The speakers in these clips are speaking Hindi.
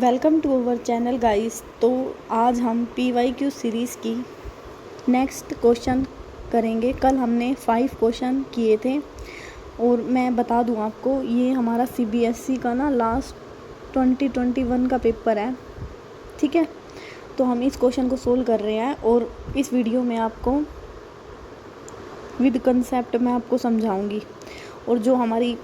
Welcome to our channel guys. तो आज हम PYQ सीरीज़ की नेक्स्ट क्वेश्चन करेंगे। कल हमने 5 क्वेश्चन किए थे और मैं बता दूं आपको, ये हमारा CBSE का ना लास्ट 2021 का पेपर है। ठीक है, तो हम इस क्वेश्चन को सोल्व कर रहे हैं और इस वीडियो में आपको विद कंसेप्ट मैं आपको समझाऊंगी। और जो हमारी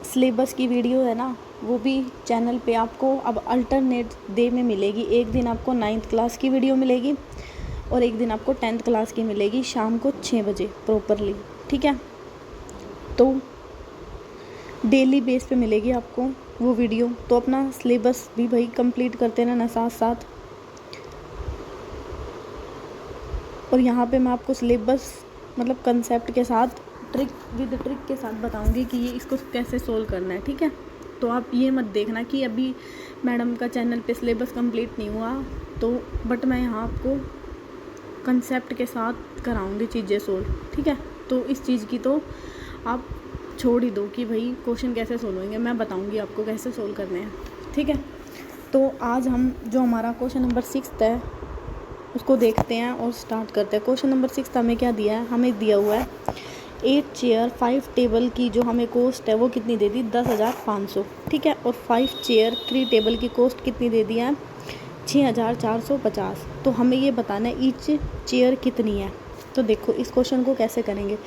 सिलेबस की वीडियो है ना, वो भी चैनल पे आपको अब अल्टरनेट डे में मिलेगी। एक दिन आपको 9th क्लास की वीडियो मिलेगी और एक दिन आपको 10th क्लास की मिलेगी शाम को 6 बजे प्रॉपरली। ठीक है, तो डेली बेस पे मिलेगी आपको वो वीडियो। तो अपना सिलेबस भी भाई कंप्लीट करते रहना साथ साथ। और यहाँ पे मैं आपको सिलेबस मतलब कंसेप्ट के साथ ट्रिक के साथ बताऊंगी कि ये इसको कैसे सोल्व करना है। ठीक है, तो आप ये मत देखना कि अभी मैडम का चैनल पे सिलेबस कंप्लीट नहीं हुआ तो, बट मैं यहाँ आपको कंसेप्ट के साथ कराऊंगी चीज़ें सोल्व। ठीक है, तो इस चीज़ की तो आप छोड़ ही दो कि भाई क्वेश्चन कैसे सोल्व होंगे, मैं बताऊंगी आपको कैसे सोल्व करने हैं। ठीक है, तो आज हम जो हमारा क्वेश्चन नंबर 6 है उसको देखते हैं और स्टार्ट करते हैं। क्वेश्चन नंबर 6 हमें क्या दिया है? हमें दिया हुआ है 8 चेयर 5 टेबल की जो हमें कॉस्ट है वो कितनी दे दी? 10,500। ठीक है, और 5 चेयर 3 टेबल की कॉस्ट कितनी दे दी है? 6,450। तो हमें ये बताना है ईच चेयर कितनी है। तो देखो इस क्वेश्चन को कैसे करेंगे।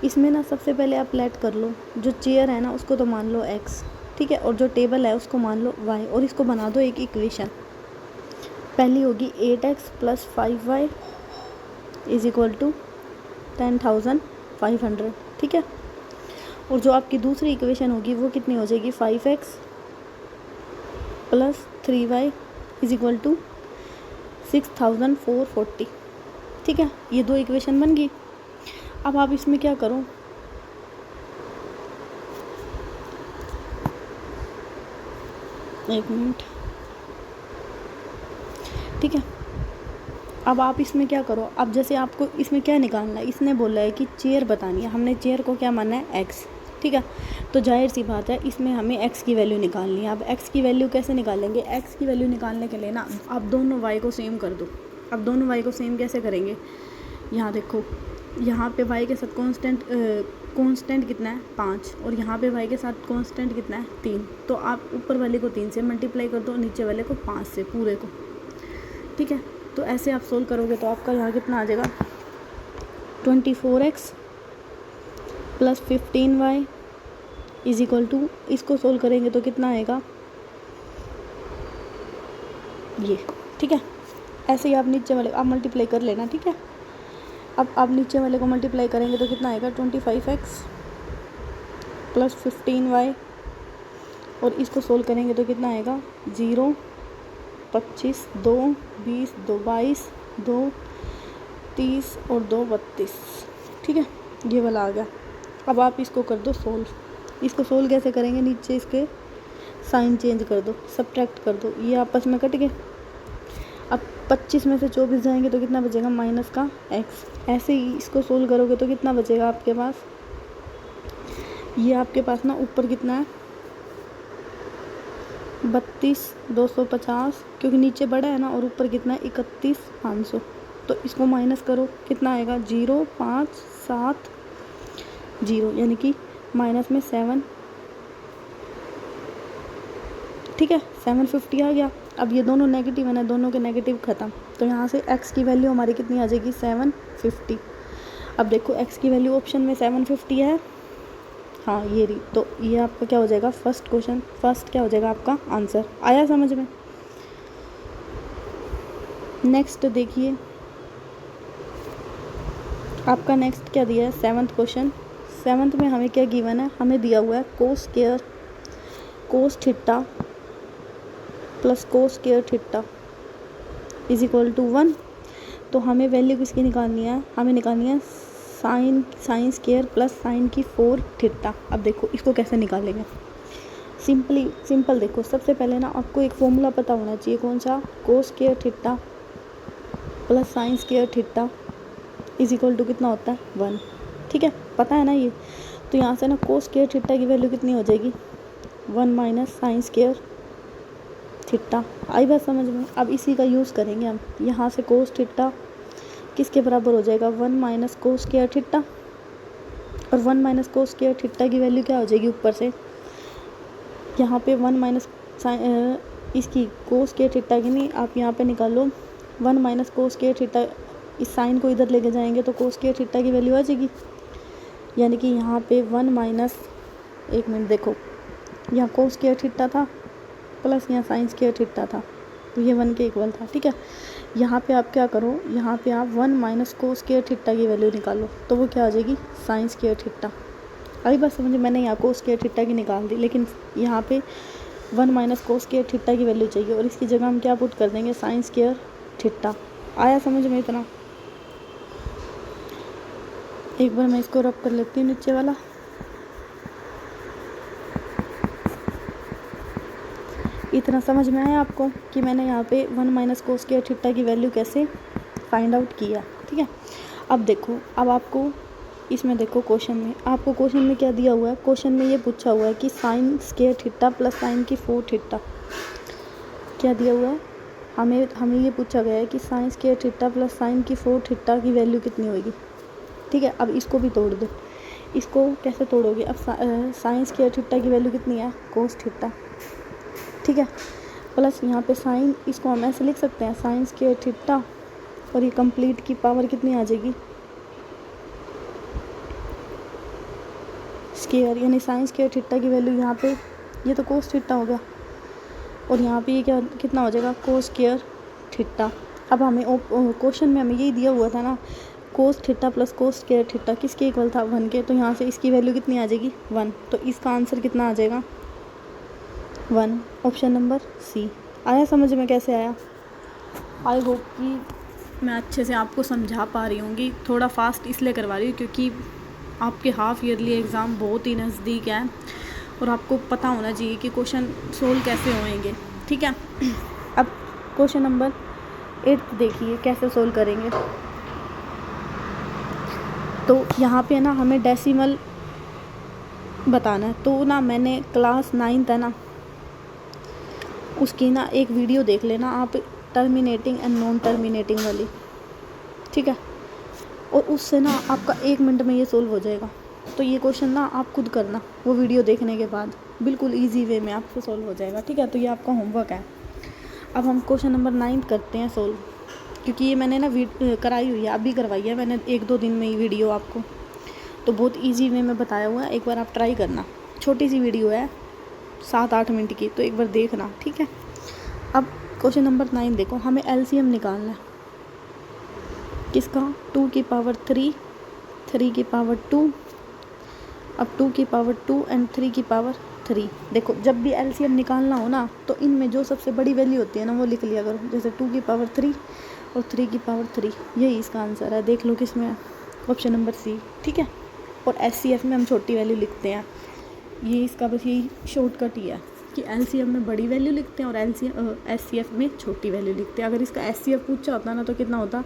इसमें ना सबसे पहले आप लेट कर लो, जो चेयर है ना उसको तो मान लो x। ठीक है, और जो टेबल है उसको मान लो y और इसको बना दो एक इक्वेशन। पहली होगी 8x + 5y is equal to 10,500। ठीक है, और जो आपकी दूसरी इक्वेशन होगी वो कितनी हो जाएगी? 5x + 3y is equal to 6,440। ठीक है, ये दो इक्वेशन बन गई। अब आप इसमें क्या करो, एक मिनट। ठीक है, अब आप इसमें क्या करो। अब जैसे आपको इसमें क्या निकालना है, इसने बोला है कि चेयर बतानी है, हमने चेयर को क्या माना है? x। ठीक है, तो जाहिर सी बात है इसमें हमें x की वैल्यू निकालनी है। अब x की वैल्यू कैसे निकालेंगे? x की वैल्यू निकालने के लिए ना आप दोनों y को सेम कर दो। अब दोनों y को सेम कैसे करेंगे? यहाँ देखो, यहाँ पे y के साथ कांस्टेंट कितना है? 5, और यहाँ पे y के साथ कांस्टेंट कितना है? 3। तो आप ऊपर वाले को 3 से मल्टीप्लाई कर दो, नीचे वाले को 5 से, पूरे को। ठीक है, तो ऐसे आप सोल्व करोगे तो आपका यहाँ कितना आ जाएगा? 24x + 15y is equal to, इसको सोल्व करेंगे तो कितना आएगा? ये। ठीक है, ऐसे ही आप नीचे वाले आप मल्टीप्लाई कर लेना। ठीक है, अब आप नीचे वाले को मल्टीप्लाई करेंगे तो कितना आएगा? 25x + 15y, और इसको सोल्व करेंगे तो कितना आएगा? 0, 25, 2, 20, 2, 22, 2, 30 और 2, 32। ठीक है, ये वाला आ गया। अब आप इसको कर दो सोल्व। इसको सोल्व कैसे करेंगे? नीचे इसके साइन चेंज कर दो, सब्ट्रैक्ट कर दो, ये आपस में कट गए। अब 25 में से 24 जाएंगे तो कितना बचेगा? माइनस का x। ऐसे ही इसको सोल्व करोगे तो कितना बचेगा आपके पास? ये आपके पास ना ऊपर कितना है? 32,250, क्योंकि नीचे बड़ा है ना, और ऊपर कितना है? 31,500। तो इसको माइनस करो, कितना आएगा? 0, 5, 7, 0, यानी कि माइनस में 7। ठीक है, 750 आ गया। अब ये दोनों नेगेटिव है ना, दोनों के नेगेटिव ख़त्म। तो यहाँ से x की वैल्यू हमारी कितनी आ जाएगी? 750। अब देखो x की वैल्यू ऑप्शन में 750 है। हाँ, ये रही। तो ये आपका क्या हो जाएगा? फर्स्ट क्वेश्चन, फर्स्ट क्या हो जाएगा आपका आंसर। आया समझ में? नेक्स्ट देखिए, आपका नेक्स्ट क्या दिया है? 7th question. 7th में हमें क्या गिवन है? हमें दिया हुआ है cos square cos theta + cos square theta is equal to 1। तो हमें वैल्यू किसकी निकालनी है? हमें निकालनी है साइन स्क्वायर + साइन की 4 थीटा। अब देखो इसको कैसे निकालेंगे? सिंपल देखो, सबसे पहले ना आपको एक फॉर्मूला पता होना चाहिए। कौन सा? Cos square theta + sine square theta is equal to कितना होता है? 1। ठीक है, पता है ना ये। तो यहाँ से ना कोस स्क्वायर थीटा की वैल्यू कितनी हो जाएगी? 1 - साइन स्क्वायर थीटा। आई बात समझ में? अब इसी का यूज़ करेंगे हम। यहाँ से कोस थीटा किसके बराबर हो जाएगा, 1 माइनस कोस स्क्वायर थीटा, और 1 माइनस कोस स्क्वायर थीटा की वैल्यू क्या हो जाएगी ऊपर से, यहाँ पे 1 माइनस इसकी कोस स्क्वायर थीटा की नहीं, आप यहाँ पे निकालो 1 माइनस कोस स्क्वायर थीटा, इस साइन को इधर लेके जाएंगे तो कोस स्क्वायर थीटा की वैल्यू आ जाएगी। यानी कि यहाँ पे 1 माइनस, एक मिनट देखो, यहाँ कोस स्क्वायर थीटा था प्लस यहाँ साइन स्क्वायर थीटा था, तो ये 1 के इक्वल था। ठीक है, यहाँ पे आप क्या करो, यहाँ पे आप 1 माइनस कोस स्क्वायर थीटा की वैल्यू निकालो, तो वो क्या आ जाएगी, साइन स्क्वायर थीटा। अभी बस समझे, मैंने यहाँ कोस स्क्वायर थीटा की निकाल दी, लेकिन यहाँ पे 1 माइनस कोस स्क्वायर थीटा की वैल्यू चाहिए, और इसकी जगह हम क्या पुट कर देंगे, साइन स्क्वायर थीटा। आया समझ में इतना? एक बार मैं इसको रब कर लेती हूँ नीचे वाला। इतना समझ में आया आपको कि मैंने यहाँ पे 1 माइनस कोस स्क्वायर थीटा की वैल्यू कैसे फाइंड आउट किया। ठीक है, अब देखो, अब आपको इसमें देखो क्वेश्चन में, आपको क्वेश्चन में क्या दिया हुआ है, क्वेश्चन में ये पूछा हुआ है कि sign square theta plus sign की 4 थीटा, क्या दिया हुआ है, हमें ये पूछा गया है कि sign square theta plus sign की 4 थीटा की वैल्यू कितनी होगी। ठीक है, अब इसको भी तोड़ दो। इसको कैसे तोड़ोगे, अब साइन स्क्वायर थीटा की वैल्यू कितनी है, कोस थीटा। ठीक है, प्लस यहाँ पे साइन, इसको हम ऐसे लिख सकते हैं, साइन स्क्वायर थीटा, और ये कंप्लीट की पावर कितनी आ जाएगी, स्क्वायर, यानी साइन स्क्वायर थीटा की वैल्यू यहाँ पे, ये तो कोस थीटा हो गया, और यहाँ पे ये क्या कितना हो जाएगा, कोस स्क्वायर थीटा। अब हमें क्वेश्चन में हमें यही दिया हुआ था ना, cos theta plus cos square theta किसके इक्वल था, 1 के, तो यहाँ से इसकी वैल्यू कितनी आ जाएगी, 1, तो इसका आंसर कितना आ जाएगा, 1, ऑप्शन नंबर सी। आया समझ में कैसे आया? आई होप कि मैं अच्छे से आपको समझा पा रही होंगी। थोड़ा फास्ट इसलिए करवा रही हूँ क्योंकि आपके हाफ ईयरली एग्ज़ाम बहुत ही नज़दीक है, और आपको पता होना चाहिए कि क्वेश्चन सोल्व कैसे होएंगे। ठीक है, अब क्वेश्चन नंबर 8 देखिए कैसे सोल्व करेंगे। तो यहाँ पे ना हमें डेसिमल बताना है, तो ना मैंने क्लास 9th है ना, उसकी ना एक वीडियो देख लेना आप, टर्मिनेटिंग एंड नॉन टर्मिनेटिंग वाली। ठीक है, और उससे ना आपका 1 मिनट में ये सोल्व हो जाएगा। तो ये क्वेश्चन ना आप खुद करना, वो वीडियो देखने के बाद बिल्कुल इजी वे में आपसे सोल्व हो जाएगा। ठीक है, तो ये आपका होमवर्क है। अब हम क्वेश्चन नंबर 9 करते हैं सोल्व, क्योंकि ये मैंने ना कराई हुई है, अभी करवाई है मैंने 1-2 दिन में ही वीडियो आपको, तो बहुत ईजी वे में बताया हुआ है। एक बार आप ट्राई करना, छोटी सी वीडियो है 7-8 मिनट की, तो एक बार देखना। ठीक है, अब क्वेश्चन नंबर 9 देखो, हमें एलसीएम निकालना है किसका, 2 की पावर 3, 3 की पावर 2, अब 2 की पावर 2 एंड 3 की पावर 3। देखो, जब भी एलसीएम निकालना हो ना, तो इनमें जो सबसे बड़ी वैल्यू होती है ना वो लिख लिया करो, जैसे 2 की पावर 3 और 3 की पावर 3, यही इसका आंसर है। देख लो किसमें है, ऑप्शन नंबर सी। ठीक है, और एचसीएफ में हम छोटी वैल्यू लिखते हैं, ये इसका बस यही शॉर्टकट ही है कि एलसीएम में बड़ी वैल्यू लिखते हैं और एचसीएफ में छोटी वैल्यू लिखते हैं। अगर इसका एचसीएफ पूछा होता ना तो कितना होता,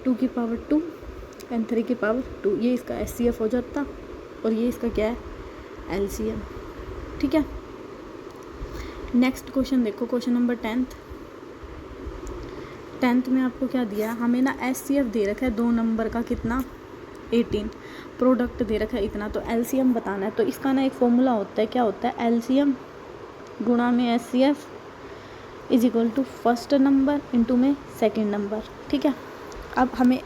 2 की पावर 2 एंड 3 की पावर 2, ये इसका एचसीएफ हो जाता, और ये इसका क्या है, एलसीएम। ठीक है, नेक्स्ट क्वेश्चन देखो, क्वेश्चन नंबर 10th में आपको क्या दिया है, हमें ना एचसीएफ दे रखा है 2 नंबर का, कितना, 18, प्रोडक्ट दे रखा है इतना, तो एलसीएम बताना है। तो इसका ना एक फॉर्मूला होता है, क्या होता है, एलसीएम गुणा में HCF is equal to first number into में सेकंड नंबर। ठीक है, अब हमें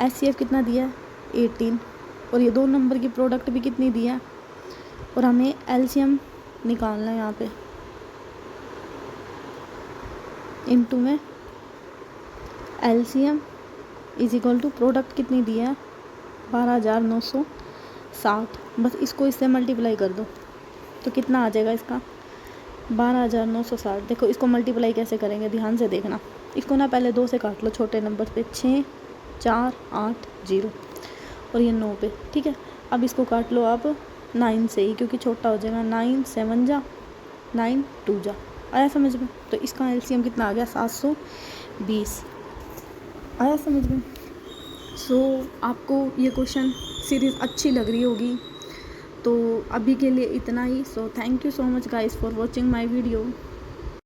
एचसीएफ कितना दिया है, 18, और ये 2 नंबर की प्रोडक्ट भी कितनी दी है, और हमें एलसीएम निकालना है यहाँ पे, इंटू में LCM is equal to product कितनी दी है, 12,960। बस इसको इससे मल्टीप्लाई कर दो तो कितना आ जाएगा इसका, 12,960। देखो इसको मल्टीप्लाई कैसे करेंगे, ध्यान से देखना। इसको ना पहले 2 से काट लो छोटे नंबर पे, 6, 4, 8, 0, और ये 9 पे। ठीक है, अब इसको काट लो आप 9 से ही, क्योंकि छोटा हो जाएगा, 9 7 जा 9 2 जा। आया समझ में? तो इसका एलसीएम कितना आ गया, 720। आया समझ में? सो आपको ये क्वेश्चन सीरीज़ अच्छी लग रही होगी, तो अभी के लिए इतना ही। So thank you so much guys for watching my video.